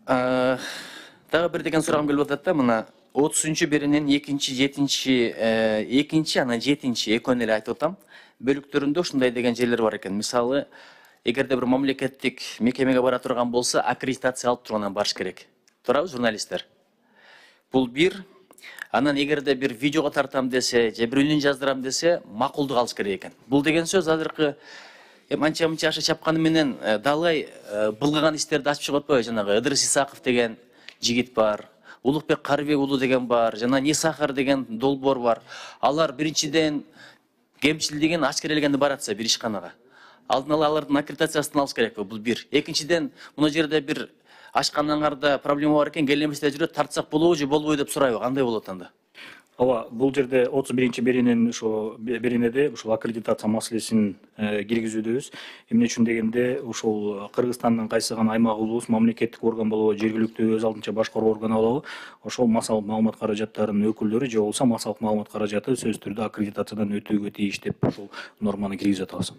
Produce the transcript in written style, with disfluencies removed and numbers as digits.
Дагы бир деген сурагым келип атат да, мына 30-беринин 2-7-2 анан 7 экөөнү эле айтып атам. Бөлүктөрүндө ушундай деген жерлер бар экен. Мисалы, эгерде бир мамлекеттик мекемеге бара турган болсо, аккредитация алып тургандан барыш керек. Туурабы, журналисттер? Бул бир. Анан эгерде бир видеого тартам десе, же бир үнүн жаздырам десе, макулдук алыш керек экен. Бул деген сөз азыркы анча-мынча аша чапканы менен далай былгаган иштерди ачып чыгып атпайбы? Жанагы Ыдырыс Исаков деген жигит бар, Улукбек Карыбек уулу деген бар, жана Нисахар деген долбоор бар. Алар биринчиден кемчилдигин ачкерелегенде баратса бир ишканага. Алдын ала алардын аккредитациясын алыш керекпи? Бул бир. Экинчиден, мына жерде бир ашканаңарда проблема бар экен, келеместе жүрөт, тартсак болобу же болбойбу деп сурайбы? Кандай болот анда? Ооба, бул жерде 31-беринин ошо беринеде ушул аккредитация маселесин киргизүүдөбүз. Эмне үчүн дегенде, ушул Кыргызстандын кайсы гана аймагы болобу, мамлекеттик орган болобу, жергиликтүү өз алдынча башкаруу органы болобу, ошол массалык маалымат каражаттарынын өкүлдөрү же болбосо массалык маалымат каражаты сөзсүз түрдө аккредитациядан өтүүгө тийиш деп ушул норманы киргизип атабыз.